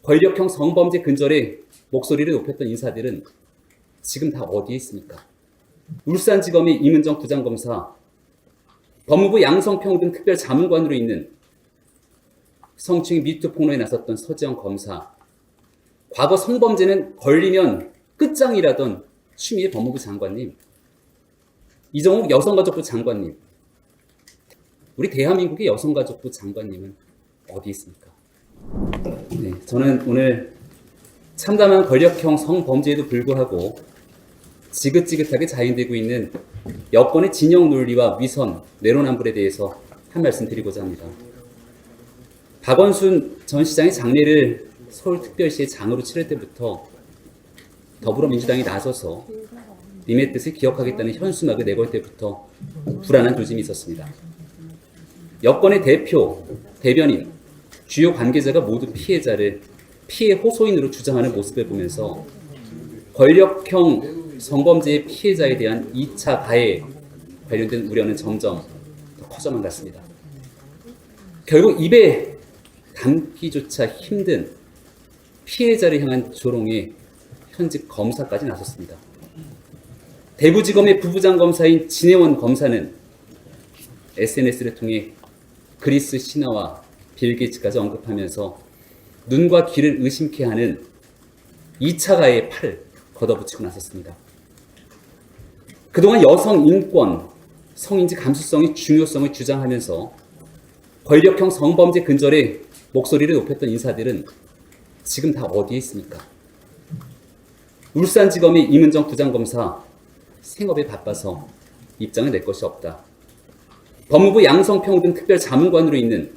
권력형 성범죄 근절에 목소리를 높였던 인사들은 지금 다 어디에 있습니까? 울산지검의 임은정 부장검사, 법무부 양성평등특별자문관으로 있는 성추행 미투 폭로에 나섰던 서지영 검사, 과거 성범죄는 걸리면 끝장이라던 추미애 법무부 장관님, 이정욱 여성가족부 장관님, 우리 대한민국의 여성가족부 장관님은 어디 있습니까? 네, 저는 오늘 참담한 권력형 성범죄에도 불구하고 지긋지긋하게 자행되고 있는 여권의 진영 논리와 위선, 내로남불에 대해서 한 말씀 드리고자 합니다. 박원순 전 시장의 장례를 서울특별시의 장으로 치를 때부터 더불어민주당이 나서서 님의 뜻을 기억하겠다는 현수막을 내걸 때부터 불안한 조짐이 있었습니다. 여권의 대표, 대변인, 주요 관계자가 모두 피해자를 피해 호소인으로 주장하는 모습을 보면서 권력형 성범죄의 피해자에 대한 2차 가해에 관련된 우려는 점점 더 커져만 갔습니다. 결국 입에 담기조차 힘든 피해자를 향한 조롱에 현직 검사까지 나섰습니다. 대구지검의 부부장 검사인 진혜원 검사는 SNS를 통해 그리스 신화와 빌 게이츠까지 언급하면서 눈과 귀를 의심케 하는 2차 가해의 팔을 걷어붙이고 나섰습니다. 그동안 여성 인권, 성인지 감수성의 중요성을 주장하면서 권력형 성범죄 근절에 목소리를 높였던 인사들은 지금 다 어디에 있습니까? 울산지검의 임은정 부장검사, 생업에 바빠서 입장을 낼 것이 없다. 법무부 양성평등특별자문관으로 있는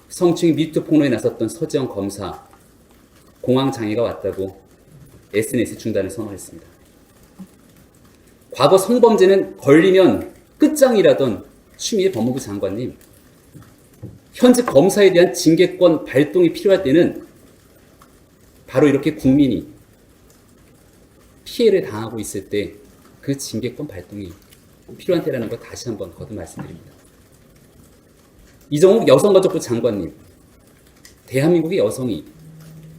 성추행 미투 폭로에 나섰던 서지영 검사, 공황장애가 왔다고 SNS 중단을 선언했습니다. 과거 성범죄는 걸리면 끝장이라던 추미애 법무부 장관님, 현직 검사에 대한 징계권 발동이 필요할 때는 바로 이렇게 국민이 피해를 당하고 있을 때 그 징계권 발동이 필요한 때라는 걸 다시 한번 거듭 말씀드립니다. 이정욱 여성가족부 장관님, 대한민국의 여성이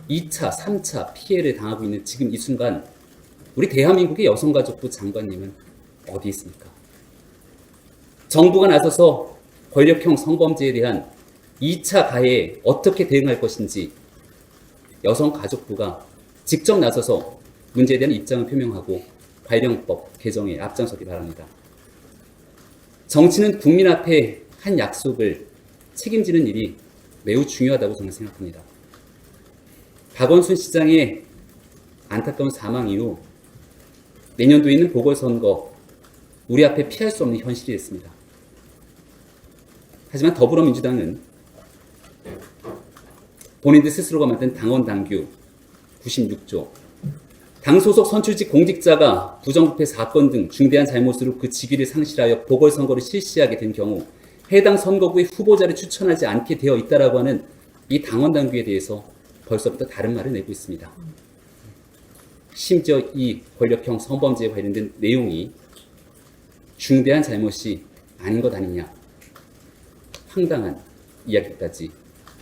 2차, 3차 피해를 당하고 있는 지금 이 순간 우리 대한민국의 여성가족부 장관님은 어디 있습니까? 정부가 나서서 권력형 성범죄에 대한 2차 가해에 어떻게 대응할 것인지 여성가족부가 직접 나서서 문제에 대한 입장을 표명하고 발령법 개정에 앞장서기 바랍니다. 정치는 국민 앞에 한 약속을 책임지는 일이 매우 중요하다고 저는 생각합니다. 박원순 시장의 안타까운 사망 이후 내년도에 있는 보궐선거, 우리 앞에 피할 수 없는 현실이 됐습니다. 하지만 더불어민주당은 본인들 스스로가 만든 당원 당규 96조, 당 소속 선출직 공직자가 부정부패 사건 등 중대한 잘못으로 그 직위를 상실하여 보궐선거를 실시하게 된 경우 해당 선거구의 후보자를 추천하지 않게 되어 있다라고 하는 이 당원 당규에 대해서 벌써부터 다른 말을 내고 있습니다. 심지어 이 권력형 성범죄에 관련된 내용이 중대한 잘못이 아닌 것 아니냐, 황당한 이야기까지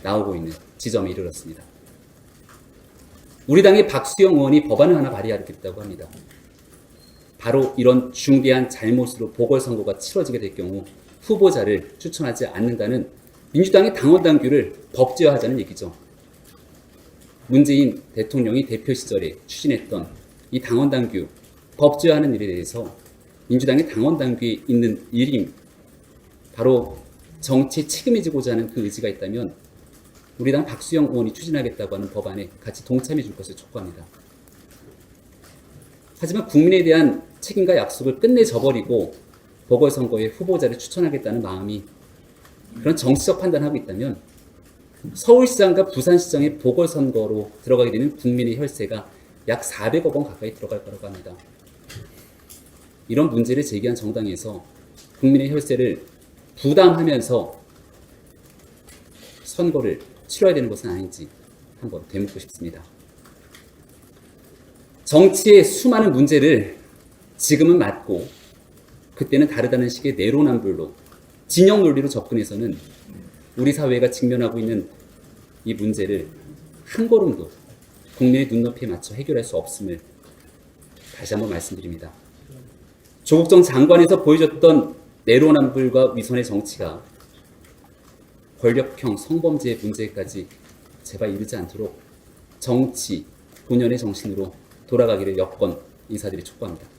나오고 있는 지점에 이르렀습니다. 우리 당의 박수영 의원이 법안을 하나 발의하겠다고 합니다. 바로 이런 중대한 잘못으로 보궐선거가 치러지게 될 경우 후보자를 추천하지 않는다는 민주당의 당원 당규를 법제화하자는 얘기죠. 문재인 대통령이 대표 시절에 추진했던 이 당원 당규 법제화하는 일에 대해서 민주당의 당원 당규에 있는 일임, 바로 정치에 책임을 지고자 하는 그 의지가 있다면 우리 당 박수영 의원이 추진하겠다고 하는 법안에 같이 동참해 줄 것을 촉구합니다. 하지만 국민에 대한 책임과 약속을 끝내 저버리고 보궐선거에 후보자를 추천하겠다는 마음이 그런 정치적 판단을 하고 있다면 서울시장과 부산시장의 보궐선거로 들어가게 되는 국민의 혈세가 약 400억 원 가까이 들어갈 거라고 합니다. 이런 문제를 제기한 정당에서 국민의 혈세를 부담하면서 선거를 치러야 되는 것은 아닌지 한번 되묻고 싶습니다. 정치의 수많은 문제를 지금은 맞고 그때는 다르다는 식의 내로남불로 진영 논리로 접근해서는 우리 사회가 직면하고 있는 이 문제를 한 걸음도 국민의 눈높이에 맞춰 해결할 수 없음을 다시 한번 말씀드립니다. 조국정 장관에서 보여줬던 내로남불과 위선의 정치가 권력형 성범죄의 문제까지 제발 이르지 않도록 정치 본연의 정신으로 돌아가기를 여건 인사드리 촉구합니다.